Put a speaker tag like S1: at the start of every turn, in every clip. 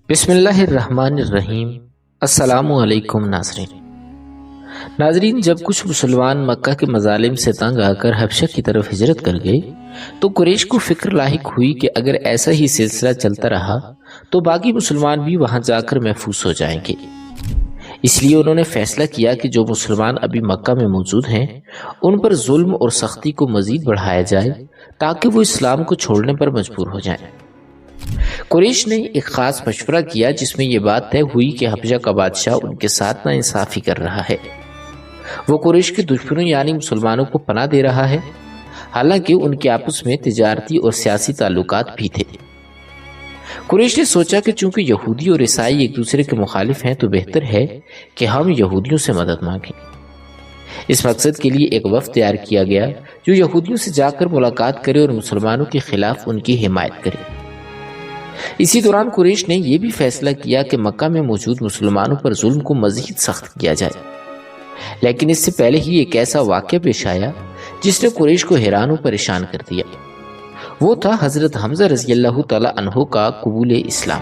S1: بسم اللہ الرحمن الرحیم۔ السلام علیکم ناظرین، جب کچھ مسلمان مکہ کے مظالم سے تنگ آ کر حبشہ کی طرف ہجرت کر گئے تو قریش کو فکر لاحق ہوئی کہ اگر ایسا ہی سلسلہ چلتا رہا تو باقی مسلمان بھی وہاں جا کر محفوظ ہو جائیں گے۔ اس لیے انہوں نے فیصلہ کیا کہ جو مسلمان ابھی مکہ میں موجود ہیں ان پر ظلم اور سختی کو مزید بڑھایا جائے تاکہ وہ اسلام کو چھوڑنے پر مجبور ہو جائیں۔ قریش نے ایک خاص مشورہ کیا جس میں یہ بات طے ہوئی کہ حبشہ کا بادشاہ ان کے ساتھ ناانصافی کر رہا ہے۔ وہ قریش کے دشمنوں یعنی مسلمانوں کو پناہ دے رہا ہے، حالانکہ ان کے آپس میں تجارتی اور سیاسی تعلقات بھی تھے۔ قریش نے سوچا کہ چونکہ یہودی اور عیسائی ایک دوسرے کے مخالف ہیں تو بہتر ہے کہ ہم یہودیوں سے مدد مانگیں۔ اس مقصد کے لیے ایک وفد تیار کیا گیا جو یہودیوں سے جا کر ملاقات کرے اور مسلمانوں کے خلاف ان کی حمایت کرے۔ اسی دوران قریش نے یہ بھی فیصلہ کیا کہ مکہ میں موجود مسلمانوں پر ظلم کو مزید سخت کیا جائے، لیکن اس سے پہلے ہی ایک ایسا واقعہ پیش آیا جس نے قریش کو حیران و پریشان کر دیا۔ وہ تھا حضرت حمزہ رضی اللہ تعالی عنہ کا قبول اسلام۔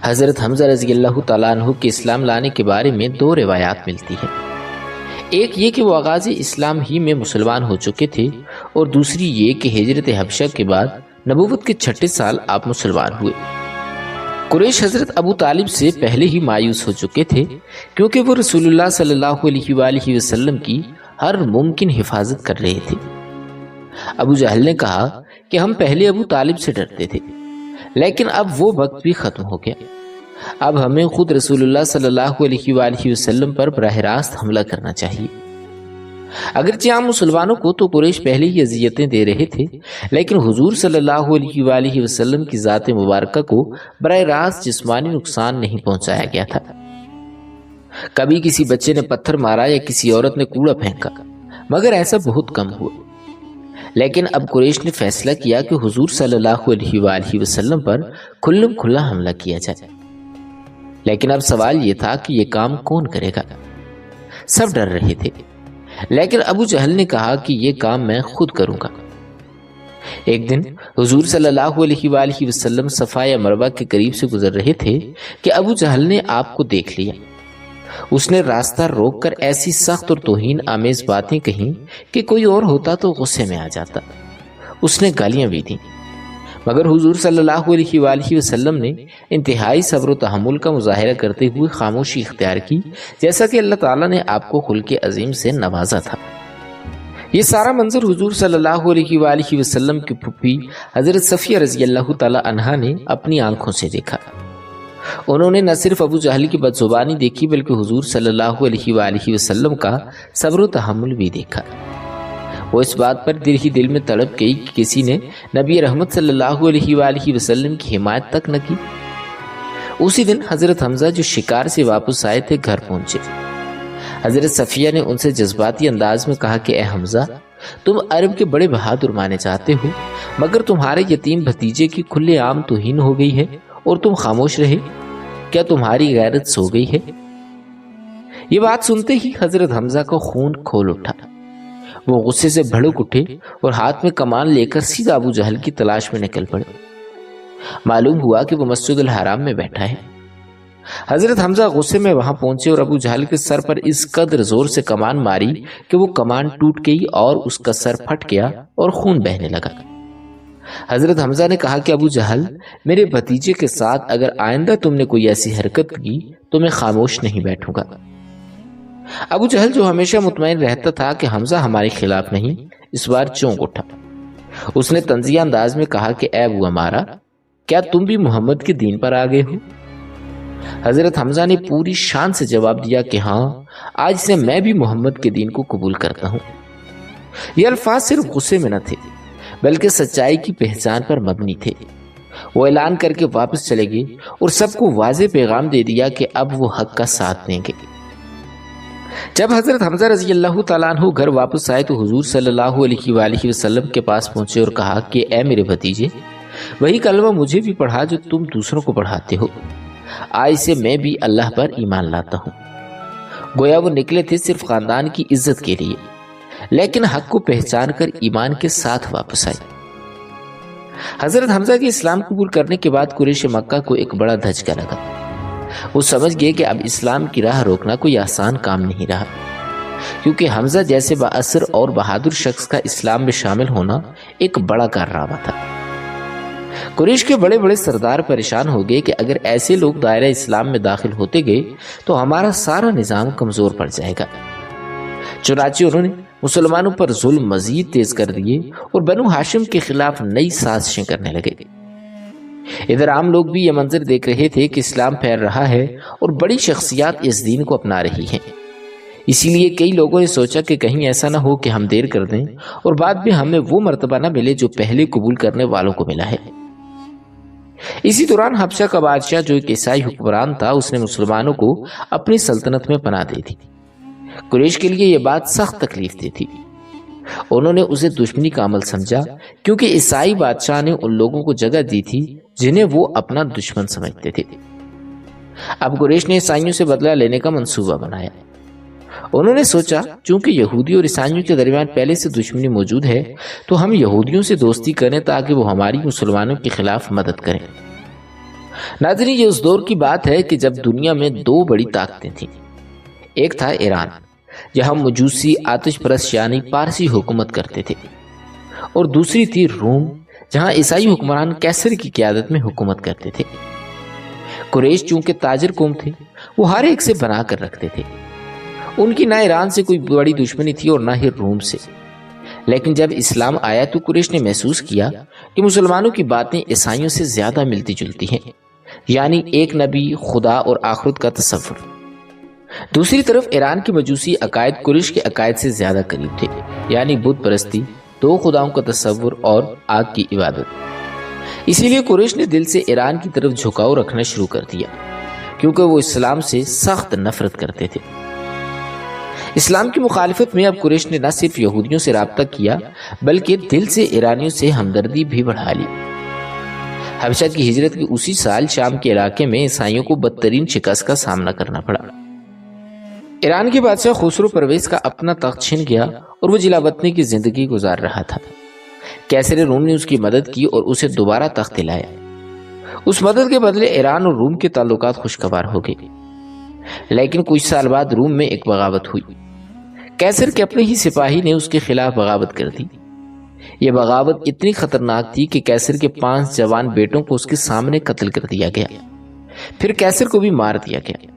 S1: حضرت حمزہ رضی اللہ تعالی عنہ کے اسلام لانے کے بارے میں دو روایات ملتی ہیں۔ ایک یہ کہ وہ آغاز اسلام ہی میں مسلمان ہو چکے تھے، اور دوسری یہ کہ ہجرت حبشہ کے بعد نبوت کے 6 سال آپ مسلمان ہوئے۔ قریش حضرت ابو طالب سے پہلے ہی مایوس ہو چکے تھے کیونکہ وہ رسول اللہ صلی اللہ علیہ وآلہ وسلم کی ہر ممکن حفاظت کر رہے تھے۔ ابو جہل نے کہا کہ ہم پہلے ابو طالب سے ڈرتے تھے، لیکن اب وہ وقت بھی ختم ہو گیا۔ اب ہمیں خود رسول اللہ صلی اللہ علیہ وآلہ وسلم پر براہ راست حملہ کرنا چاہیے۔ اگرچہ عام مسلمانوں کو تو قریش پہلے ہی اذیتیں دے رہے تھے، لیکن حضور صلی اللہ علیہ وآلہ وسلم کی ذات مبارکہ کو براہ راست جسمانی نقصان نہیں پہنچایا گیا تھا۔ کبھی کسی بچے نے پتھر مارا یا کسی عورت نے کوڑا پھینکا، مگر ایسا بہت کم ہوا۔ لیکن اب قریش نے فیصلہ کیا کہ حضور صلی اللہ علیہ وآلہ وسلم پر کھلم کھلا حملہ کیا جائے۔ لیکن اب سوال یہ تھا کہ یہ کام کون کرے گا؟ سب ڈر رہے تھے، لیکن ابو جہل نے کہا کہ یہ کام میں خود کروں گا۔ ایک دن حضور صلی اللہ علیہ وآلہ وسلم صفا یا مروہ کے قریب سے گزر رہے تھے کہ ابو جہل نے آپ کو دیکھ لیا۔ اس نے راستہ روک کر ایسی سخت اور توہین آمیز باتیں کہیں کہ کوئی اور ہوتا تو غصے میں آ جاتا۔ اس نے گالیاں بھی دیں، مگر حضور صلی اللہ علیہ وآلہ وسلم نے انتہائی صبر و تحمل کا مظاہرہ کرتے ہوئے خاموشی اختیار کی، جیسا کہ اللہ تعالیٰ نے آپ کو خلق عظیم سے نوازا تھا۔ یہ سارا منظر حضور صلی اللہ علیہ وآلہ وسلم کی پھوپھی حضرت صفیہ رضی اللہ تعالی عنہا نے اپنی آنکھوں سے دیکھا۔ انہوں نے نہ صرف ابو جہل کی بدزبانی دیکھی بلکہ حضور صلی اللہ علیہ وآلہ وسلم کا صبر و تحمل بھی دیکھا۔ وہ اس بات پر دل ہی دل میں تڑپ گئی کہ کسی نے نبی رحمت صلی اللہ علیہ وآلہ وسلم کی حمایت تک نہ کی۔ اسی دن حضرت حمزہ جو شکار سے واپس آئے تھے گھر پہنچے۔ حضرت صفیہ نے ان سے جذباتی انداز میں کہا کہ اے حمزہ، تم عرب کے بڑے بہادر مانے جاتے ہو، مگر تمہارے یتیم بھتیجے کی کھلے عام توہین ہو گئی ہے اور تم خاموش رہے، کیا تمہاری غیرت سو گئی ہے؟ یہ بات سنتے ہی حضرت حمزہ کا خون کھول اٹھا۔ وہ غصے سے بھڑک اٹھے اور ہاتھ میں کمان لے کر سیدھا ابو جہل کی تلاش میں نکل پڑے۔ معلوم ہوا کہ وہ مسجد الحرام میں بیٹھا ہے۔ حضرت حمزہ غصے میں وہاں پہنچے اور ابو جہل کے سر پر اس قدر زور سے کمان ماری کہ وہ کمان ٹوٹ گئی اور اس کا سر پھٹ گیا اور خون بہنے لگا۔ حضرت حمزہ نے کہا کہ ابو جہل، میرے بھتیجے کے ساتھ اگر آئندہ تم نے کوئی ایسی حرکت کی تو میں خاموش نہیں بیٹھوں گا۔ ابو جہل جو ہمیشہ مطمئن رہتا تھا کہ حمزہ ہمارے خلاف نہیں، اس بار چونک اٹھا۔ اس نے طنزیہ انداز میں کہا کہ اے ابو عمارہ، کیا تم بھی محمد کے دین پر آ گئے ہو؟ حضرت حمزہ نے پوری شان سے جواب دیا کہ ہاں، آج سے میں بھی محمد کے دین کو قبول کرتا ہوں۔ یہ الفاظ صرف غصے میں نہ تھے بلکہ سچائی کی پہچان پر مبنی تھے۔ وہ اعلان کر کے واپس چلے گئے اور سب کو واضح پیغام دے دیا کہ اب وہ حق کا ساتھ دیں گے۔ جب حضرت حمزہ رضی اللہ تعالیٰ عنہ گھر واپس آئے تو حضور صلی اللہ علیہ وآلہ وسلم کے پاس پہنچے اور کہا کہ اے میرے بھتیجے، وہی کلمہ مجھے بھی پڑھا جو تم دوسروں کو پڑھاتے ہو۔ آج سے میں بھی اللہ پر ایمان لاتا ہوں۔ گویا وہ نکلے تھے صرف خاندان کی عزت کے لیے، لیکن حق کو پہچان کر ایمان کے ساتھ واپس آئے۔ حضرت حمزہ کے اسلام قبول کرنے کے بعد قریش مکہ کو ایک بڑا دھچکا لگا۔ وہ سمجھ گئے کہ اب اسلام کی راہ روکنا کوئی آسان کام نہیں رہا، کیونکہ حمزہ جیسے بااثر اور بہادر شخص کا اسلام میں شامل ہونا ایک بڑا کارنامہ تھا۔ قریش کے بڑے بڑے سردار پریشان ہو گئے کہ اگر ایسے لوگ دائرہ اسلام میں داخل ہوتے گئے تو ہمارا سارا نظام کمزور پڑ جائے گا۔ چنانچہ انہوں نے مسلمانوں پر ظلم مزید تیز کر دیے اور بنو ہاشم کے خلاف نئی سازشیں کرنے لگے۔ ادھر عام لوگ بھی یہ منظر دیکھ رہے تھے کہ اسلام پھیل رہا ہے اور بڑی شخصیات اس دین کو اپنا رہی ہیں۔ اسی لیے کئی لوگوں نے سوچا کہ کہیں ایسا نہ ہو کہ ہم دیر کر دیں اور بعد میں ہمیں وہ مرتبہ نہ ملے جو پہلے قبول کرنے والوں کو ملا ہے۔ اسی دوران حبشہ کا بادشاہ جو ایک عیسائی حکمران تھا، اس نے مسلمانوں کو اپنی سلطنت میں پناہ دے دی۔ قریش کے لیے یہ بات سخت تکلیف دہ تھی۔ انہوں نے اسے دشمنی کا عمل سمجھا، کیونکہ عیسائی بادشاہ نے ان لوگوں کو جگہ دی تھی جنہیں وہ اپنا دشمن سمجھتے تھے۔ اب قریش نے عیسائیوں سے بدلہ لینے کا منصوبہ بنایا۔ انہوں نے سوچا چونکہ یہودیوں اور عیسائیوں کے درمیان پہلے سے دشمنی موجود ہے تو ہم یہودیوں سے دوستی کریں تاکہ وہ ہماری مسلمانوں کے خلاف مدد کریں۔ ناظرین، یہ اس دور کی بات ہے کہ جب دنیا میں دو بڑی طاقتیں تھیں۔ ایک تھا ایران، جہاں مجوسی آتش پرست یعنی پارسی حکومت کرتے تھے، اور دوسری تھی روم، جہاں عیسائی حکمران کیسر کی قیادت میں حکومت کرتے تھے۔ قریش چونکہ تاجر قوم تھے، وہ ہر ایک سے بنا کر رکھتے تھے۔ ان کی نہ ایران سے کوئی بڑی دشمنی تھی اور نہ ہی روم سے۔ لیکن جب اسلام آیا تو قریش نے محسوس کیا کہ مسلمانوں کی باتیں عیسائیوں سے زیادہ ملتی جلتی ہیں، یعنی ایک نبی، خدا اور آخرت کا تصور۔ دوسری طرف ایران کے مجوسی عقائد قریش کے عقائد سے زیادہ قریب تھے، یعنی بت پرستی، دو خداؤں کا تصور اور آگ کی عبادت۔ اسی لیے قریش نے دل سے ایران کی طرف جھکاؤ رکھنا شروع کر دیا، کیونکہ وہ اسلام سے سخت نفرت کرتے تھے۔ اسلام کی مخالفت میں اب قریش نے نہ صرف یہودیوں سے رابطہ کیا بلکہ دل سے ایرانیوں سے ہمدردی بھی بڑھا لی۔ حبشہ کی ہجرت کے اسی سال شام کے علاقے میں عیسائیوں کو بدترین شکست کا سامنا کرنا پڑا۔ ایران کے بادشاہ خسرو پرویز کا اپنا تخت چھن گیا اور وہ جلا وطنی کی زندگی گزار رہا تھا۔ کیسر روم نے اس کی مدد کی اور اسے دوبارہ تخت دلایا۔ اس مدد کے بدلے ایران اور روم کے تعلقات خوشگوار ہو گئے۔ لیکن کچھ سال بعد روم میں ایک بغاوت ہوئی۔ کیسر کے اپنے ہی سپاہی نے اس کے خلاف بغاوت کر دی۔ یہ بغاوت اتنی خطرناک تھی کہ کیسر کے 5 جوان بیٹوں کو اس کے سامنے قتل کر دیا گیا، پھر کیسر کو بھی مار دیا گیا۔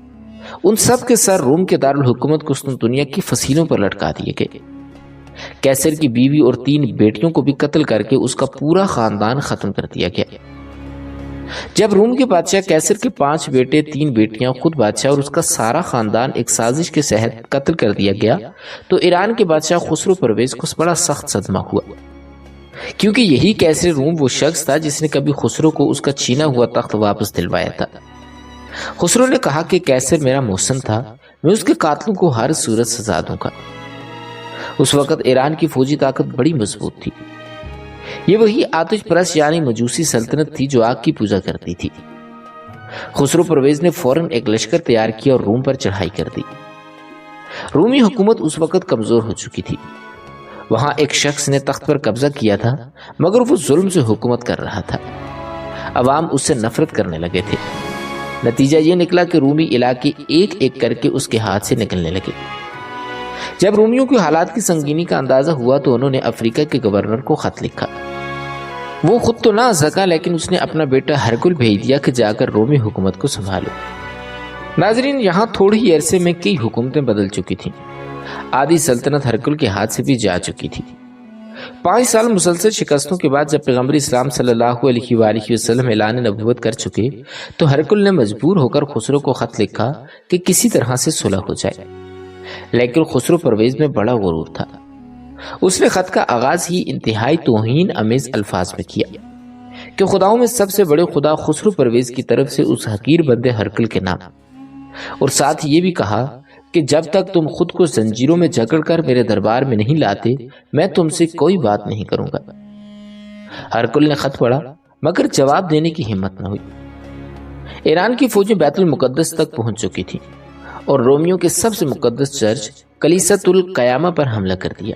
S1: ان سب کے سر روم کے دارالحکومت قسطنطنیہ کی فسیلوں پر لٹکا دیے گئے۔ کیسر کی بیوی اور 3 بیٹیوں کو بھی قتل کر کے اس کا پورا خاندان ختم کر دیا گیا۔ جب روم کے بادشاہ کیسر کے 5 بیٹے، 3 بیٹیاں، خود بادشاہ اور اس کا سارا خاندان ایک سازش کے تحت قتل کر دیا گیا تو ایران کے بادشاہ خسرو پرویز کو بڑا سخت صدمہ ہوا، کیونکہ یہی کیسر روم وہ شخص تھا جس نے کبھی خسرو کو اس کا چھینا ہوا تخت واپس دلوایا تھا۔ خسرو نے کہا کہ کیسر میرا محسن تھا، میں اس کے قاتلوں کو ہر صورت سزا دوں گا۔ اس وقت ایران کی فوجی طاقت بڑی مضبوط تھی۔ یہ وہی آتش پرست یعنی مجوسی سلطنت تھی جو آگ کی پوجا کرتی تھی۔ خسرو پرویز نے فوراً ایک لشکر تیار کیا اور روم پر چڑھائی کر دی۔ رومی حکومت اس وقت کمزور ہو چکی تھی۔ وہاں ایک شخص نے تخت پر قبضہ کیا تھا، مگر وہ ظلم سے حکومت کر رہا تھا۔ عوام اس سے نفرت کرنے لگے تھے۔ نتیجہ یہ نکلا کہ رومی علاقے ایک ایک کر کے اس کے ہاتھ سے نکلنے لگے۔ جب رومیوں کی حالات کی سنگینی کا اندازہ ہوا تو انہوں نے افریقہ کے گورنر کو خط لکھا۔ وہ خود تو نہ آ سکا، لیکن اس نے اپنا بیٹا ہرکل بھیج دیا کہ جا کر رومی حکومت کو سنبھالو۔ ناظرین، یہاں تھوڑی ہی عرصے میں کئی حکومتیں بدل چکی تھیں۔ آدھی سلطنت ہرکل کے ہاتھ سے بھی جا چکی تھی۔ 5 سال مسلسل شکستوں کے بعد جب پیغمبر اسلام صلی اللہ علیہ وآلہ وسلم اعلان نبوت کر چکے تو ہرکل نے مجبور ہو کر خسرو کو خط لکھا کہ کسی طرح سے صلح ہو جائے۔ لیکن خسرو پرویز میں بڑا غرور تھا۔ اس نے خط کا آغاز ہی انتہائی توہین امیز الفاظ میں کیا کہ خداؤں میں سب سے بڑے خدا خسرو پرویز کی طرف سے اس حقیر بندے ہرکل کے نام، اور ساتھ یہ بھی کہا کہ جب تک تم خود کو زنجیروں میں جکڑ کر میرے دربار میں نہیں لاتے میں تم سے کوئی بات نہیں کروں گا۔ ہرکل نے خط پڑھا مگر جواب دینے کی ہمت نہ ہوئی۔ ایران کی فوجیں بیت المقدس تک پہنچ چکی تھیں اور رومیوں کے سب سے مقدس چرچ کلیسۃ القیامہ پر حملہ کر دیا۔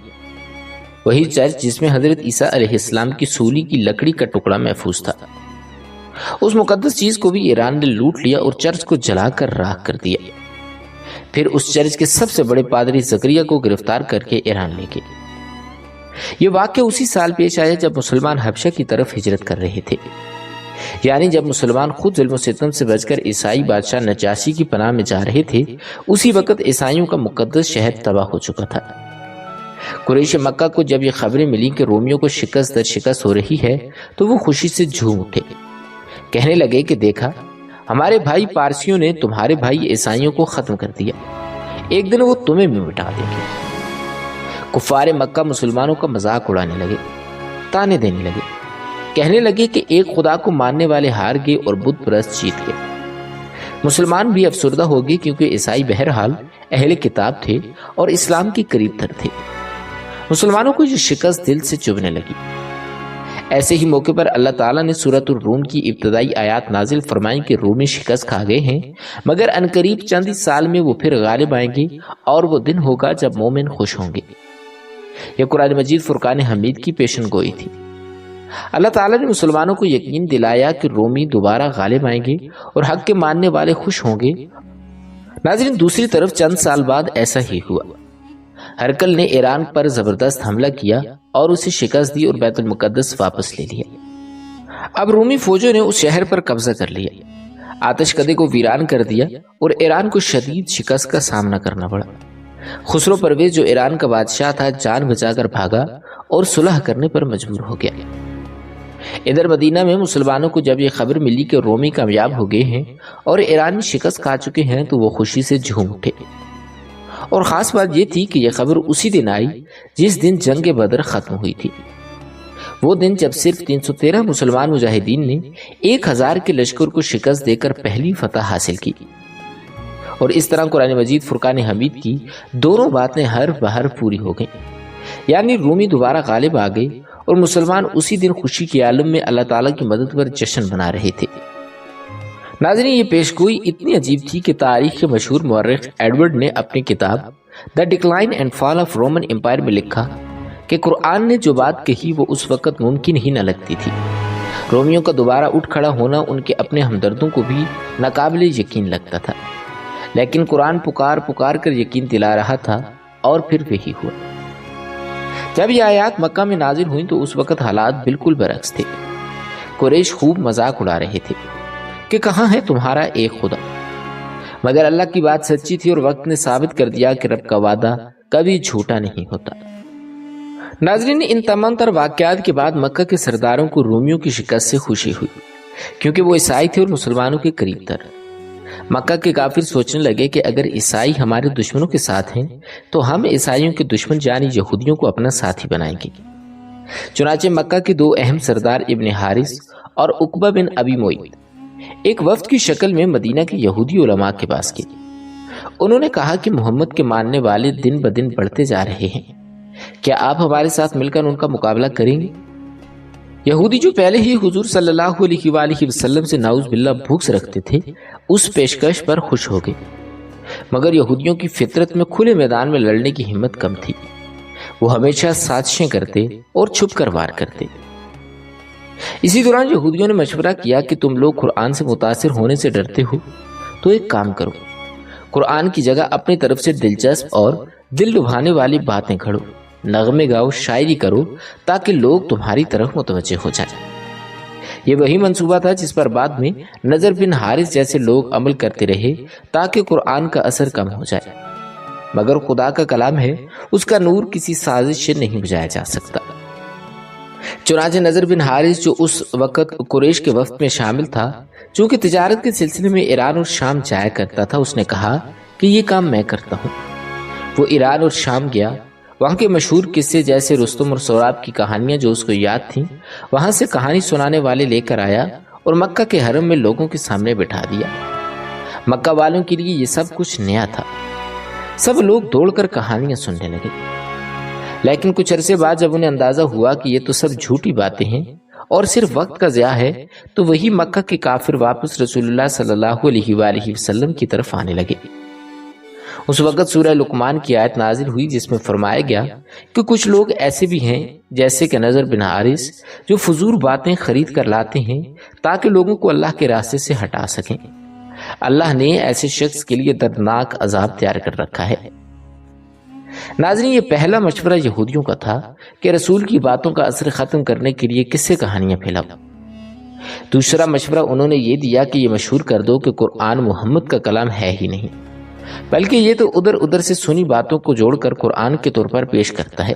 S1: وہی چرچ جس میں حضرت عیسیٰ علیہ السلام کی سولی کی لکڑی کا ٹکڑا محفوظ تھا۔ اس مقدس چیز کو بھی ایران نے لوٹ لیا اور چرچ کو جلا کر راکھ کر دیا۔ پھر اس چرچ کے سب سے بڑے پادری زکریا کو گرفتار کر کے ایران لے گئے۔ یہ واقعہ اسی سال پیش آیا جب مسلمان حبشہ کی طرف ہجرت کر رہے تھے، یعنی جب مسلمان خود ظلم و ستم سے بچ کر عیسائی بادشاہ نجاشی کی پناہ میں جا رہے تھے، اسی وقت عیسائیوں کا مقدس شہر تباہ ہو چکا تھا۔ قریش مکہ کو جب یہ خبریں ملی کہ رومیوں کو شکست در شکست ہو رہی ہے تو وہ خوشی سے جھوم اٹھے، کہنے لگے کہ دیکھا، ہمارے بھائی پارسیوں نے تمہارے بھائی عیسائیوں کو ختم کر دیا، ایک دن وہ تمہیں بھی مٹا دیں گے۔ کفار مکہ مسلمانوں کا مذاق اڑانے لگے، تانے دینے لگے، کہنے لگے کہ ایک خدا کو ماننے والے ہار گئے اور بت پرست جیت گئے۔ مسلمان بھی افسردہ ہو گئے کیونکہ عیسائی بہرحال اہل کتاب تھے اور اسلام کے قریب تر تھے۔ مسلمانوں کو یہ شکست دل سے چبھنے لگی۔ ایسے ہی موقع پر اللہ تعالیٰ نے سورۃ الروم کی ابتدائی آیات نازل فرمائیں کہ رومی شکست کھا گئے ہیں، مگر عنقریب چند ہی سال میں وہ پھر غالب آئیں گے اور وہ دن ہوگا جب مومن خوش ہوں گے۔ یہ قرآن مجید فرقان حمید کی پیشن گوئی تھی۔ اللہ تعالیٰ نے مسلمانوں کو یقین دلایا کہ رومی دوبارہ غالب آئیں گے اور حق کے ماننے والے خوش ہوں گے۔ ناظرین، دوسری طرف چند سال بعد ایسا ہی ہوا۔ ہرقل نے ایران پر زبردست حملہ کیا اور اسے شکست دی اور بیت المقدس واپس لے لیا۔ اب رومی فوجوں نے اس شہر پر قبضہ کر لیا، آتش کدے کو ویران کر دیا اور ایران کو شدید شکست کا سامنا کرنا پڑا۔ خسرو پرویز جو ایران کا بادشاہ تھا جان بچا کر بھاگا اور صلح کرنے پر مجبور ہو گیا۔ ادھر مدینہ میں مسلمانوں کو جب یہ خبر ملی کہ رومی کامیاب ہو گئے ہیں اور ایرانی شکست کھا چکے ہیں تو وہ خوشی سے جھوم اٹھے۔ اور خاص بات یہ تھی کہ یہ خبر اسی دن آئی جس دن جنگ بدر ختم ہوئی تھی، وہ دن جب صرف 313 مسلمان مجاہدین نے 1000 کے لشکر کو شکست دے کر پہلی فتح حاصل کی۔ اور اس طرح قرآن مجید فرقان حمید کی دونوں باتیں حرف بحرف پوری ہو گئیں، یعنی رومی دوبارہ غالب آ گئے اور مسلمان اسی دن خوشی کے عالم میں اللہ تعالیٰ کی مدد پر جشن منا رہے تھے۔ ناظرین، یہ پیشگوئی اتنی عجیب تھی کہ تاریخ کے مشہور مورخ ایڈورڈ نے اپنی کتاب the decline and fall of Roman empire میں لکھا کہ قرآن نے جو بات کہی وہ اس وقت ممکن ہی نہ لگتی تھی۔ رومیوں کا دوبارہ اٹھ کھڑا ہونا ان کے اپنے ہمدردوں کو بھی ناقابل یقین لگتا تھا، لیکن قرآن پکار پکار کر یقین دلا رہا تھا، اور پھر وہی ہوا۔ جب یہ آیات مکہ میں نازل ہوئیں تو اس وقت حالات بالکل برعکس تھے۔ قریش خوب مذاق اڑا رہے تھے کہ کہاں ہے تمہارا ایک خدا، مگر اللہ کی بات سچی تھی اور وقت نے ثابت کر دیا کہ رب کا وعدہ کبھی جھوٹا نہیں ہوتا۔ ناظرین، ان تمام تر واقعات کے بعد مکہ کے سرداروں کو رومیوں کی شکست سے خوشی ہوئی، کیونکہ وہ عیسائی تھے اور مسلمانوں کے قریب تر۔ مکہ کے کافر سوچنے لگے کہ اگر عیسائی ہمارے دشمنوں کے ساتھ ہیں تو ہم عیسائیوں کے دشمن یعنی یہودیوں کو اپنا ساتھی بنائیں گے۔ چنانچہ مکہ کے دو اہم سردار ابن حارث اور عقبہ بن ابی معیط ایک وفد کی شکل میں مدینہ کے یہودی علماء کے پاس گئے۔ انہوں نے کہا کہ محمد کے ماننے والے دن بدن بڑھتے جا رہے ہیں، کیا آپ ہمارے ساتھ مل کر ان کا مقابلہ کریں گے؟ یہودی جو پہلے ہی حضور صلی اللہ علیہ وآلہ وسلم سے نعوذ باللہ بغض رکھتے تھے، اس پیشکش پر خوش ہو گئے، مگر یہودیوں کی فطرت میں کھلے میدان میں لڑنے کی ہمت کم تھی۔ وہ ہمیشہ سازشیں کرتے اور چھپ کر وار کرتے۔ اسی دوران یہودیوں نے مشورہ کیا کہ تم لوگ قرآن سے متاثر ہونے سے ڈرتے ہو تو ایک کام کرو، قرآن کی جگہ اپنی طرف سے دلچسپ اور دل لبھانے والی باتیں گھڑو، نغمے گاؤ، شاعری کرو، تاکہ لوگ تمہاری طرف متوجہ ہو جائیں۔ یہ وہی منصوبہ تھا جس پر بعد میں نضر بن حارث جیسے لوگ عمل کرتے رہے تاکہ قرآن کا اثر کم ہو جائے، مگر خدا کا کلام ہے، اس کا نور کسی سازش سے نہیں بجھایا جا سکتا۔ چنانچہ نضر بن حارث جو اس وقت قریش کے وفد میں شامل تھا، چونکہ تجارت کے سلسلے میں ایران اور شام جایا کرتا تھا، اس نے کہا کہ یہ کام میں کرتا ہوں۔ وہ ایران اور شام گیا، وہاں کے مشہور قصے جیسے رستم اور سوراب کی کہانیاں جو اس کو یاد تھیں وہاں سے کہانی سنانے والے لے کر آیا اور مکہ کے حرم میں لوگوں کے سامنے بٹھا دیا۔ مکہ والوں کے لیے یہ سب کچھ نیا تھا، سب لوگ دوڑ کر کہانیاں سننے لگے، لیکن کچھ عرصے بعد جب انہیں اندازہ ہوا کہ یہ تو سب جھوٹی باتیں ہیں اور صرف وقت کا ضیاع ہے، تو وہی مکہ کے کافر واپس رسول اللہ صلی اللہ علیہ وآلہ وسلم کی طرف آنے لگے۔ اس وقت سورہ لقمان کی آیت نازل ہوئی جس میں فرمایا گیا کہ کچھ لوگ ایسے بھی ہیں جیسے کہ نضر بن حارث جو فضول باتیں خرید کر لاتے ہیں تاکہ لوگوں کو اللہ کے راستے سے ہٹا سکیں۔ اللہ نے ایسے شخص کے لیے دردناک عذاب تیار کر رکھا ہے۔ ناظرین، یہ پہلا مشورہ یہودیوں کا تھا کہ رسول کی باتوں کا اثر ختم کرنے کے لیے قصے کہانیاں پھیلاؤ۔ دوسرا مشورہ انہوں نے یہ دیا کہ یہ مشہور کر دو کہ قرآن محمد کا کلام ہے ہی نہیں، بلکہ یہ تو ادھر ادھر سے سنی باتوں کو جوڑ کر قرآن کے طور پر پیش کرتا ہے۔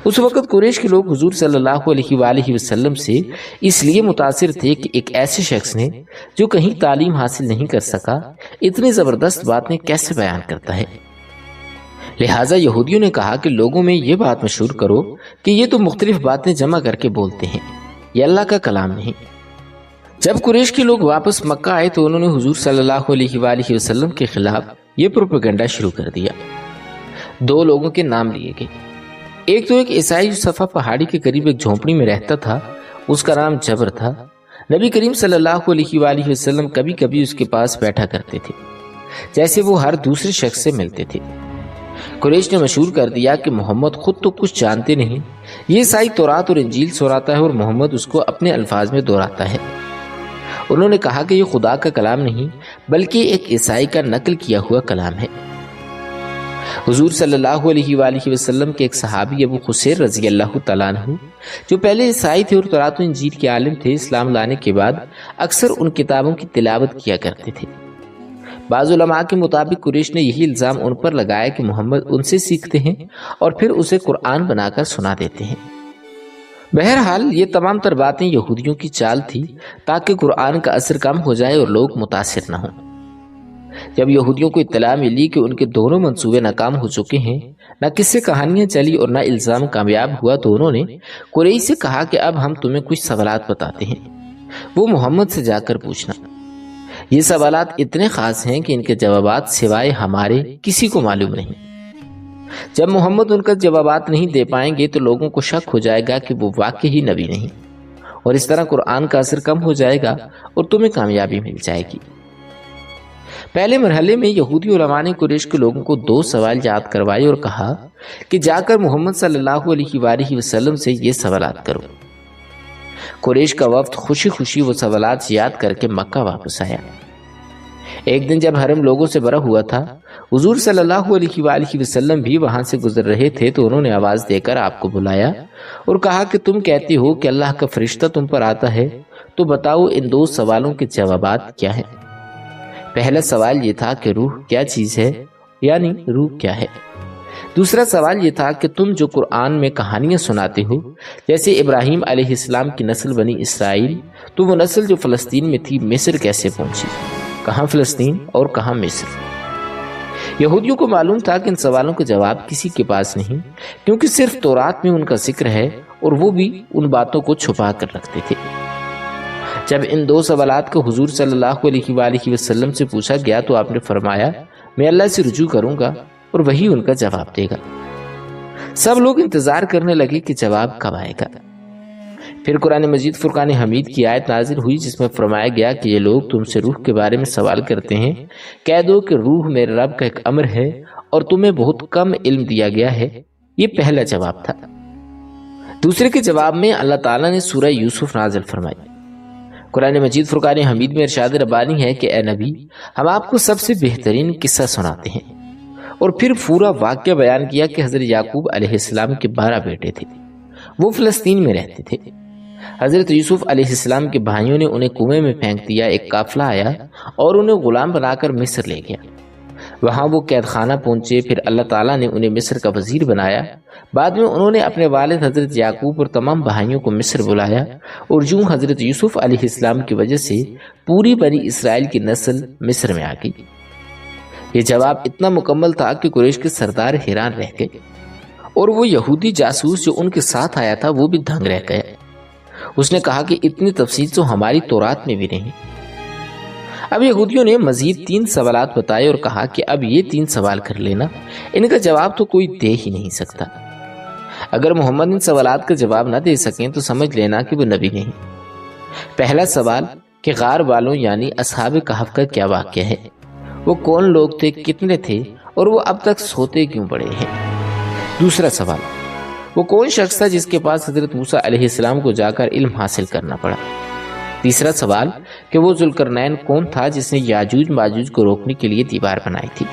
S1: اس وقت قریش کے لوگ حضور صلی اللہ علیہ وآلہ وسلم سے اس لیے متاثر تھے کہ ایک ایسے شخص نے جو کہیں تعلیم حاصل نہیں کر سکا اتنی زبردست باتیں کیسے بیان کرتا ہے۔ لہٰذا یہودیوں نے کہا کہ لوگوں میں یہ بات مشہور کرو کہ یہ تو مختلف باتیں جمع کر کے بولتے ہیں، یہ اللہ کا کلام نہیں۔ جب قریش کے لوگ واپس مکہ آئے تو انہوں نے حضور صلی اللہ علیہ وآلہ وسلم کے خلاف یہ پروپیگنڈا شروع کر دیا۔ دو لوگوں کے نام لیے گئے، ایک تو ایک عیسائی جو صفا پہاڑی کے قریب ایک جھونپڑی میں رہتا تھا، اس کا نام جبر تھا۔ نبی کریم صلی اللہ علیہ وآلہ وسلم کبھی کبھی اس کے پاس بیٹھا کرتے تھے جیسے وہ ہر دوسرے شخص سے ملتے تھے۔ قریش نے مشہور کر دیا کہ محمد خود تو کچھ جانتے نہیں، یہ عیسائی تورات اور انجیل سناتا ہے اور محمد اس کو اپنے الفاظ میں دہراتا ہے۔ انہوں نے کہا کہ یہ خدا کا کلام نہیں بلکہ ایک عیسائی کا نقل کیا ہوا کلام ہے۔ حضور صلی اللہ علیہ وآلہ وسلم کے ایک صحابی ابو خسیر رضی اللہ تعالیٰ عنہ جو پہلے عیسائی تھے اور تورات و انجیل کے عالم تھے، اسلام لانے کے بعد اکثر ان کتابوں کی تلاوت کیا کرتے تھے۔ بعض علماء کے مطابق قریش نے یہی الزام ان پر لگایا کہ محمد ان سے سیکھتے ہیں اور پھر اسے قرآن بنا کر سنا دیتے ہیں۔ بہرحال یہ تمام تر باتیں یہودیوں کی چال تھی تاکہ قرآن کا اثر کم ہو جائے اور لوگ متاثر نہ ہوں۔ جب یہودیوں کو اطلاع ملی کہ ان کے دونوں منصوبے ناکام ہو چکے ہیں، نہ قصے کہانیاں چلی اور نہ الزام کامیاب ہوا، تو انہوں نے قریش سے کہا کہ اب ہم تمہیں کچھ سوالات بتاتے ہیں، وہ محمد سے جا کر پوچھنا۔ یہ سوالات اتنے خاص ہیں کہ ان کے جوابات سوائے ہمارے کسی کو معلوم نہیں۔ جب محمد ان کا جوابات نہیں دے پائیں گے تو لوگوں کو شک ہو جائے گا کہ وہ واقعی نبی نہیں، اور اس طرح قرآن کا اثر کم ہو جائے گا اور تمہیں کامیابی مل جائے گی۔ پہلے مرحلے میں یہودی علماء نے قریش کے لوگوں کو دو سوال یاد کروائے اور کہا کہ جا کر محمد صلی اللہ علیہ وآلہ وسلم سے یہ سوالات کرو۔ قریش کا وفد خوشی خوشی وہ سوالات یاد کر کے مکہ واپس آیا۔ ایک دن جب حرم لوگوں سے بھرا ہوا تھا، حضور صلی اللہ علیہ وآلہ وسلم بھی وہاں سے گزر رہے تھے، تو انہوں نے آواز دے کر آپ کو بلایا اور کہا کہ تم کہتے ہو کہ اللہ کا فرشتہ تم پر آتا ہے، تو بتاؤ ان دو سوالوں کے جوابات کیا ہیں۔ پہلا سوال یہ تھا کہ روح کیا چیز ہے، یعنی روح کیا ہے۔ دوسرا سوال یہ تھا کہ تم جو قرآن میں کہانیاں سناتے ہو، جیسے ابراہیم علیہ السلام کی نسل بنی اسرائیل، تو وہ نسل جو فلسطین میں تھی مصر کیسے پہنچی؟ کہاں فلسطین اور کہاں مصر؟ یہودیوں کو معلوم تھا کہ ان سوالوں کا جواب کسی کے پاس نہیں، کیونکہ صرف تورات میں ان کا ذکر ہے اور وہ بھی ان باتوں کو چھپا کر رکھتے تھے۔ جب ان دو سوالات کو حضور صلی اللہ علیہ وآلہ وسلم سے پوچھا گیا تو آپ نے فرمایا میں اللہ سے رجوع کروں گا اور وہی ان کا جواب دے گا۔ سب لوگ انتظار کرنے لگے کہ جواب کب آئے گا۔ پھر قرآن مجید فرقان حمید کی آیت نازل ہوئی جس میں فرمایا گیا کہ یہ لوگ تم سے روح کے بارے میں سوال کرتے ہیں، کہہ دو کہ روح میرے رب کا ایک امر ہے اور تمہیں بہت کم علم دیا گیا ہے۔ یہ پہلا جواب تھا۔ دوسرے کے جواب میں اللہ تعالیٰ نے سورہ یوسف نازل فرمائی۔ قرآن مجید فرقان حمید میں ارشاد ربانی ہے کہ اے نبی، ہم آپ کو سب سے بہترین قصہ سناتے ہیں، اور پھر پورا واقعہ بیان کیا کہ حضرت یعقوب علیہ السلام کے 12 بیٹے تھے، وہ فلسطین میں رہتے تھے۔ حضرت یوسف علیہ السلام کے بھائیوں نے انہیں کنویں میں پھینک دیا، ایک قافلہ آیا اور انہیں غلام بنا کر مصر لے گیا۔ وہاں وہ قید خانہ پہنچے، پھر اللہ تعالیٰ نے انہیں مصر کا وزیر بنایا۔ بعد میں انہوں نے اپنے والد حضرت یعقوب اور تمام بھائیوں کو مصر بلایا، اور یوں حضرت یوسف علیہ السلام کی وجہ سے پوری بنی اسرائیل کی نسل مصر میں آ گئی۔ یہ جواب اتنا مکمل تھا کہ قریش کے سردار حیران رہ گئے، اور وہ یہودی جاسوس جو ان کے ساتھ آیا تھا وہ بھی دنگ رہ گیا۔ اس نے کہا کہ اتنی تفصیل تو ہماری تورات میں بھی نہیں۔ اب یہودیوں نے مزید 3 سوالات بتائے اور کہا کہ اب یہ 3 سوال کر لینا، ان کا جواب تو کوئی دے ہی نہیں سکتا۔ اگر محمد ان سوالات کا جواب نہ دے سکیں تو سمجھ لینا کہ وہ نبی نہیں۔ پہلا سوال کہ غار والوں یعنی اصحاب کہف کا کیا واقعہ ہے؟ وہ کون لوگ تھے، کتنے تھے، اور وہ اب تک سوتے کیوں پڑے ہیں؟ دوسرا سوال، وہ کون شخص تھا جس کے پاس حضرت موسیٰ علیہ السلام کو جا کر علم حاصل کرنا پڑا؟ تیسرا سوال کہ وہ ذوالقرنین کون تھا جس نے یاجوج ماجوج کو روکنے کے لیے دیوار بنائی تھی؟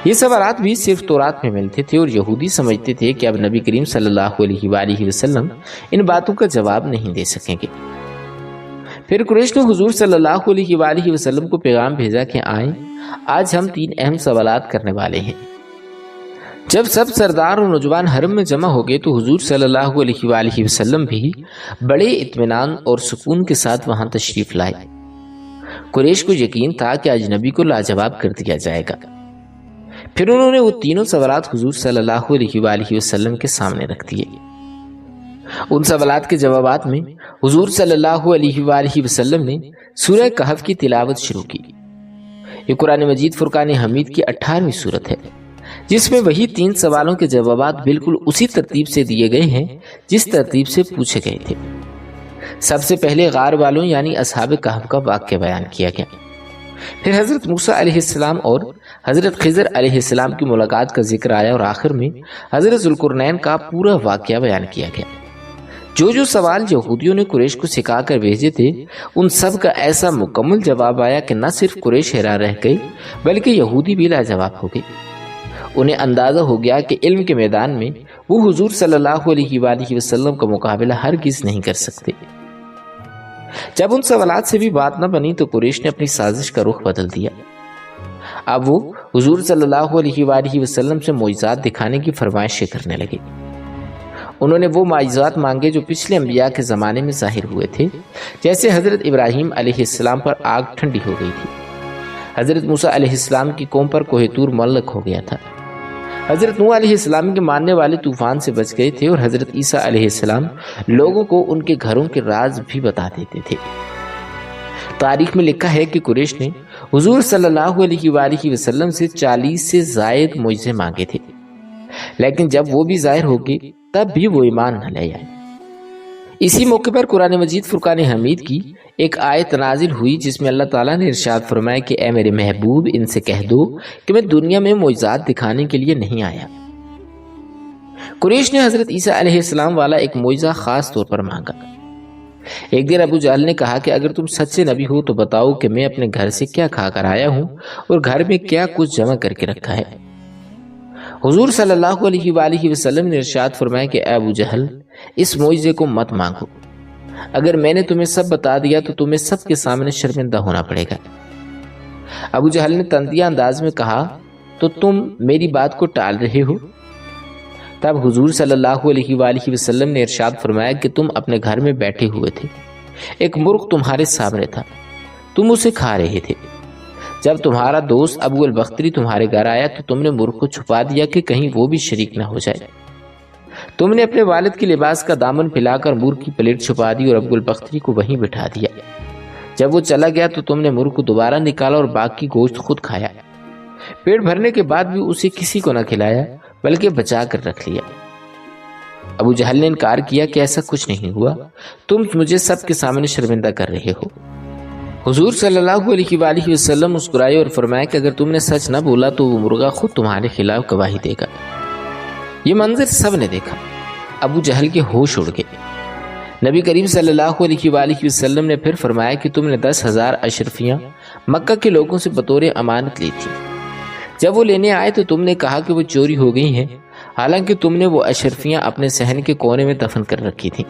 S1: یہ سوالات بھی صرف تورات میں ملتے تھے اور یہودی سمجھتے تھے کہ اب نبی کریم صلی اللہ علیہ وآلہ وسلم ان باتوں کا جواب نہیں دے سکیں گے۔ پھر قریش نے حضور صلی اللہ علیہ وآلہ وسلم کو پیغام بھیجا کہ آئیں، آج ہم 3 اہم سوالات کرنے والے ہیں۔ جب سب سردار اور نوجوان حرم میں جمع ہو گئے تو حضور صلی اللہ علیہ وآلہ وسلم بھی بڑے اطمینان اور سکون کے ساتھ وہاں تشریف لائے۔ قریش کو یقین تھا کہ آج نبی کو لاجواب کر دیا جائے گا۔ پھر انہوں نے وہ تینوں سوالات حضور صلی اللہ علیہ وآلہ وسلم کے سامنے رکھ دیے۔ ان سوالات کے جوابات میں حضور صلی اللہ علیہ وآلہ وسلم نے سورہ کہف کی تلاوت شروع کی۔ یہ قرآن مجید فرقان حمید کی 18ویں سورت ہے، جس میں وہی 3 سوالوں کے جوابات بالکل اسی ترتیب سے دیے گئے ہیں جس ترتیب سے پوچھے گئے تھے۔ سب سے پہلے غار والوں یعنی اصحاب کہف کا واقعہ بیان کیا گیا، پھر حضرت موسیٰ علیہ السلام اور حضرت خضر علیہ السلام کی ملاقات کا ذکر آیا، اور آخر میں حضرت ذوالقرنین کا پورا واقعہ بیان کیا گیا۔ جو سوال یہودیوں نے قریش کو سکھا کر بھیجے تھے، ان سب کا ایسا مکمل جواب آیا کہ نہ صرف قریش حیران رہ گئی بلکہ یہودی بھی لاجواب ہو گئے۔ انہیں اندازہ ہو گیا کہ علم کے میدان میں وہ حضور صلی اللہ علیہ وآلہ وسلم کا مقابلہ ہرگز نہیں کر سکتے۔ جب ان سوالات سے بھی بات نہ بنی تو قریش نے اپنی سازش کا رخ بدل دیا۔ اب وہ حضور صلی اللہ علیہ وآلہ وسلم سے معجزات دکھانے کی فرمائشیں کرنے لگے۔ انہوں نے وہ معجزات مانگے جو پچھلے انبیاء کے زمانے میں ظاہر ہوئے تھے، جیسے حضرت ابراہیم علیہ السلام پر آگ ٹھنڈی ہو گئی تھی، حضرت موسیٰ علیہ السلام کی قوم پر کوہ طور معلق ہو گیا تھا، حضرت نوح علیہ السلام کے ماننے والے طوفان سے بچ گئے تھے، اور حضرت عیسیٰ علیہ السلام لوگوں کو ان کے گھروں کے راز بھی بتا دیتے تھے۔ تاریخ میں لکھا ہے کہ قریش نے حضور صلی اللہ علیہ وآلہ وسلم سے 40 سے زائد معجزے مانگے تھے، لیکن جب وہ بھی ظاہر ہو گئے تب بھی وہ ایمان نہ لے آئے۔ اسی موقع پر قرآن مجید فرقان حمید کی ایک آیت نازل ہوئی جس میں اللہ تعالیٰ نے ارشاد فرمایا کہ اے میرے محبوب، ان سے کہہ دو کہ میں دنیا میں معجزات دکھانے کے لیے نہیں آیا۔ قریش نے حضرت عیسیٰ علیہ السلام والا ایک معجزہ خاص طور پر مانگا۔ ایک دن ابو جہل نے کہا کہ اگر تم سچے نبی ہو تو بتاؤ کہ میں اپنے گھر سے کیا کھا کر آیا ہوں اور گھر میں کیا کچھ جمع کر کے رکھا ہے۔ حضور صلی اللہ علیہ وآلہ وسلم نے ارشاد فرمایا کہ اے ابو جہل، اس معجزے کو مت مانگو، اگر میں نے تمہیں سب بتا دیا تو تمہیں سب کے سامنے شرمندہ ہونا پڑے گا۔ ابو جہل نے تندیہ انداز میں کہا تو تم میری بات کو ٹال رہے ہو؟ تب حضور صلی اللہ علیہ وآلہ وسلم نے ارشاد فرمایا کہ تم اپنے گھر میں بیٹھے ہوئے تھے، ایک مرغ تمہارے سامنے تھا، تم اسے کھا رہے تھے۔ جب تمہارا دوست ابو البختری تمہارے گھر آیا تو تم نے مرغ کو چھپا دیا کہ کہیں وہ بھی شریک نہ ہو جائے۔ تم نے اپنے والد کے لباس کا دامن پھیلا کر مرغ کی پلیٹ چھپا دی اور ابو البختری کو وہیں بٹھا دیا۔ جب وہ چلا گیا تو تم نے مرغ کو دوبارہ نکالا اور باقی گوشت خود کھایا۔ پیٹ بھرنے کے بعد بھی اسے کسی کو نہ کھلایا بلکہ بچا کر رکھ لیا۔ ابو جہل نے انکار کیا کہ ایسا کچھ نہیں ہوا، تم مجھے سب کے سامنے شرمندہ کر رہے ہو۔ حضور صلی اللہ علیہ وآلہ وسلم مسکرائے اور فرمایا کہ اگر تم نے سچ نہ بولا تو وہ مرغا خود تمہارے خلاف گواہی دے گا۔ یہ منظر سب نے دیکھا، ابو جہل کے ہوش اڑ گئے۔ نبی کریم صلی اللہ علیہ وآلہ وسلم نے پھر فرمایا کہ تم نے 10,000 اشرفیاں مکہ کے لوگوں سے بطور امانت لی تھی، جب وہ لینے آئے تو تم نے کہا کہ وہ چوری ہو گئی ہیں، حالانکہ تم نے وہ اشرفیاں اپنے صحن کے کونے میں دفن کر رکھی تھیں۔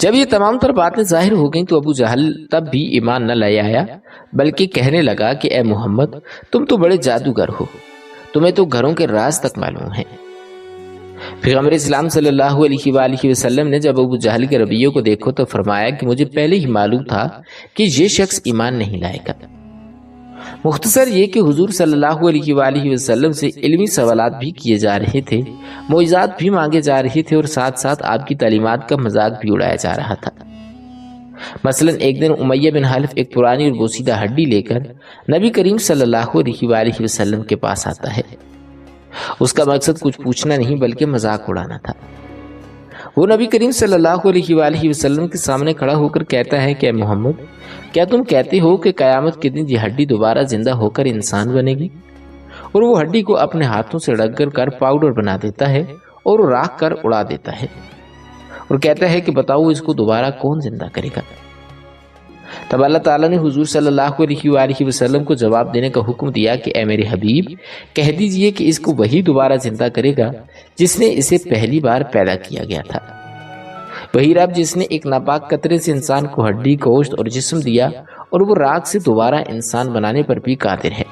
S1: جب یہ تمام تر باتیں ظاہر ہو گئیں تو ابو جہل تب بھی ایمان نہ لے آیا بلکہ کہنے لگا کہ اے محمد، تم تو بڑے جادوگر ہو، تمہیں تو گھروں کے راز تک معلوم ہیں۔ پیغمبر اسلام صلی اللہ علیہ وآلہ وسلم نے جب ابو جہل کے رویے کو دیکھو تو فرمایا کہ مجھے پہلے ہی معلوم تھا کہ یہ شخص ایمان نہیں لائے گا۔ مختصر یہ کہ حضور صلی اللہ علیہ وآلہ وسلم سے علمی سوالات بھی کیے جا رہے تھے، معجزات بھی مانگے جا رہے تھے اور ساتھ ساتھ آپ کی تعلیمات کا مذاق بھی اڑایا جا رہا تھا۔ مثلا ایک دن امیہ بن حلف ایک پرانی اور بوسیدہ ہڈی لے کر نبی کریم صلی اللہ علیہ وآلہ وسلم کے پاس آتا ہے۔ اس کا مقصد کچھ پوچھنا نہیں بلکہ مذاق اڑانا تھا۔ وہ نبی کریم صلی اللہ علیہ وآلہ وسلم کے سامنے کھڑا ہو کر کہتا ہے کہ اے محمد، کیا تم کہتے ہو کہ قیامت کے دن یہ ہڈی دوبارہ زندہ ہو کر انسان بنے گی؟ اور وہ ہڈی کو اپنے ہاتھوں سے رگڑ کر پاؤڈر بنا دیتا ہے اور راکھ کر اڑا دیتا ہے اور کہتا ہے کہ بتاؤ اس کو دوبارہ کون زندہ کرے گا؟ تب اللہ تعالیٰ نے حضور صلی اللہ علیہ وآلہ وسلم کو جواب دینے کا حکم دیا کہ اے میرے حبیب، کہہ دیجئے کہ اس کو وہی دوبارہ زندہ کرے گا جس نے اسے پہلی بار پیدا کیا گیا تھا، وہی رب جس نے ایک ناپاک قطرے سے انسان کو ہڈی، گوشت اور جسم دیا اور وہ راکھ سے دوبارہ انسان بنانے پر بھی قادر ہے۔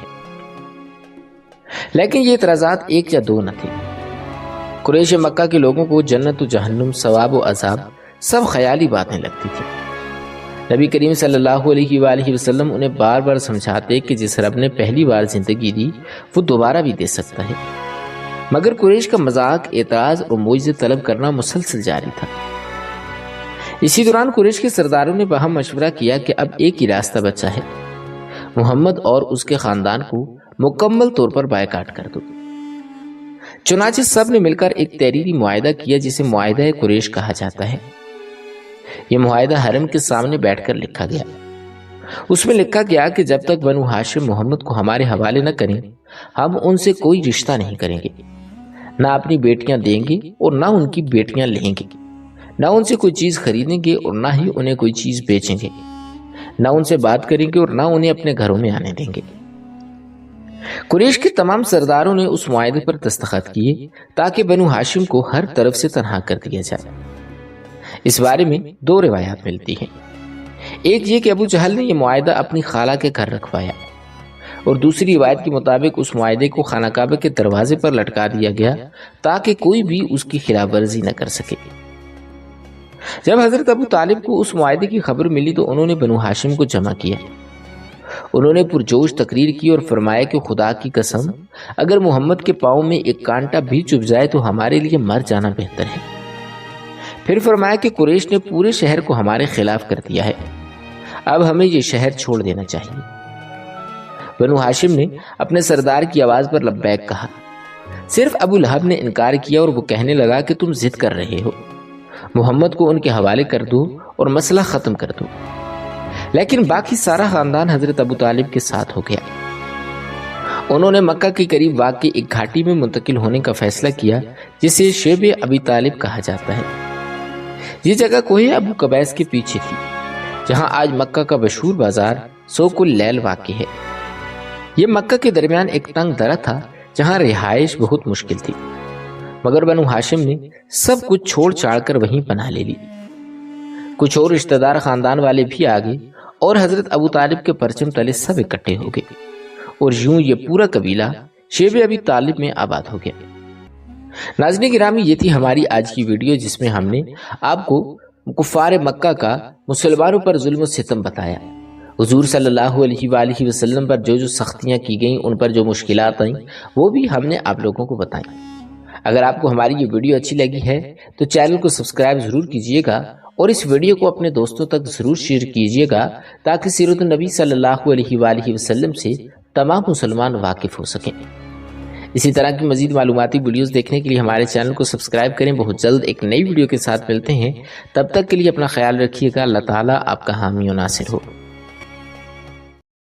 S1: لیکن یہ اعتراضات ایک یا دو نہ تھے۔ قریش مکہ کے لوگوں کو جنت و جہنم، ثواب و عذاب سب خیالی باتیں لگتی تھی۔ نبی کریم صلی اللہ علیہ وآلہ وسلم انہیں بار بار سمجھاتے کہ جس رب نے پہلی بار زندگی دی وہ دوبارہ بھی دے سکتا ہے، مگر قریش کا مذاق، اعتراض اور معجزے طلب کرنا مسلسل جاری تھا۔ اسی دوران قریش کے سرداروں نے باہم مشورہ کیا کہ اب ایک ہی راستہ بچا ہے، محمد اور اس کے خاندان کو مکمل طور پر بائیکاٹ کر دو۔ چنانچہ سب نے مل کر ایک تحریری معاہدہ کیا جسے معاہدہ قریش کہا جاتا ہے۔ یہ معاہدہ حرم کے سامنے بیٹھ کر لکھا گیا۔ اس میں لکھا گیا کہ جب تک بنو ہاشم محمد کو ہمارے حوالے نہ کریں، ہم ان سے کوئی رشتہ نہیں کریں گے، نہ اپنی بیٹیاں دیں گے اور نہ ان کی بیٹیاں لیں گے، نہ ان سے کوئی چیز خریدیں گے اور نہ ہی انہیں کوئی چیز بیچیں گے، نہ ان سے بات کریں گے اور نہ انہیں اپنے گھروں میں آنے دیں گے۔ قریش کے تمام سرداروں نے اس معاہدے پر دستخط کیے تاکہ بنو ہاشم کو ہر طرف سے تنہا کر دیا جائے۔ اس بارے میں دو روایات ملتی ہیں، ایک یہ کہ ابو جہل نے یہ معاہدہ اپنی خالہ کے گھر رکھوایا، اور دوسری روایت کے مطابق اس معاہدے کو خانہ کعبہ کے دروازے پر لٹکا دیا گیا تاکہ کوئی بھی اس کی خلاف ورزی نہ کر سکے۔ جب حضرت ابو طالب کو اس معاہدے کی خبر ملی تو انہوں نے بنو ہاشم کو جمع کیا۔ انہوں نے پرجوش تقریر کی اور فرمایا کہ خدا کی قسم، اگر محمد کے پاؤں میں ایک کانٹا بھی چبھ جائے تو ہمارے لیے مر جانا بہتر ہے۔ پھر فرمایا کہ قریش نے پورے شہر کو ہمارے خلاف کر دیا ہے، اب ہمیں یہ شہر چھوڑ دینا چاہیے۔ بنو ہاشم نے اپنے سردار کی آواز پر لبیک کہا۔ صرف ابو لہب نے انکار کیا اور وہ کہنے لگا کہ تم ضد کر رہے ہو، محمد کو ان کے حوالے کر دو اور مسئلہ ختم کر دو۔ لیکن باقی سارا خاندان حضرت ابو طالب کے ساتھ ہو گیا۔ انہوں نے مکہ کے قریب واقع ایک گھاٹی میں منتقل ہونے کا فیصلہ کیا جسے شیب ابی طالب کہا جاتا ہے۔ یہ جگہ کوہ ابو قبیس کے پیچھے تھی، جہاں آج مکہ کا مشہور بازار سوق اللیل واقع ہے۔ یہ مکہ کے درمیان ایک تنگ درہ تھا جہاں رہائش بہت مشکل تھی، مگر بنو ہاشم نے سب کچھ چھوڑ چھاڑ کر وہیں پناہ لے لی۔ کچھ اور رشتہ دار خاندان والے بھی آگے اور حضرت ابو طالب کے پرچم تلے سب اکٹھے ہو گئے، اور یوں یہ پورا قبیلہ شیب ابی طالب میں آباد ہو گیا۔ ناظرین گرامی، یہ تھی ہماری آج کی ویڈیو جس میں ہم نے آپ کو کفار مکہ کا مسلمانوں پر ظلم و ستم بتایا، حضور صلی اللہ علیہ وآلہ وسلم پر جو سختیاں کی گئیں، ان پر جو مشکلات آئیں، وہ بھی ہم نے آپ لوگوں کو بتائیں۔ اگر آپ کو ہماری یہ ویڈیو اچھی لگی ہے تو چینل کو سبسکرائب ضرور کیجئے گا اور اس ویڈیو کو اپنے دوستوں تک ضرور شیئر کیجئے گا تاکہ سیرت النبی صلی اللہ علیہ وآلہ وسلم سے تمام مسلمان واقف ہو سکیں۔ اسی طرح کی مزید معلوماتی ویڈیوز دیکھنے کے لیے ہمارے چینل کو سبسکرائب کریں۔ بہت جلد ایک نئی ویڈیو کے ساتھ ملتے ہیں، تب تک کے لیے اپنا خیال رکھیے گا۔ اللہ تعالیٰ آپ کا حامی و ناصر ہو۔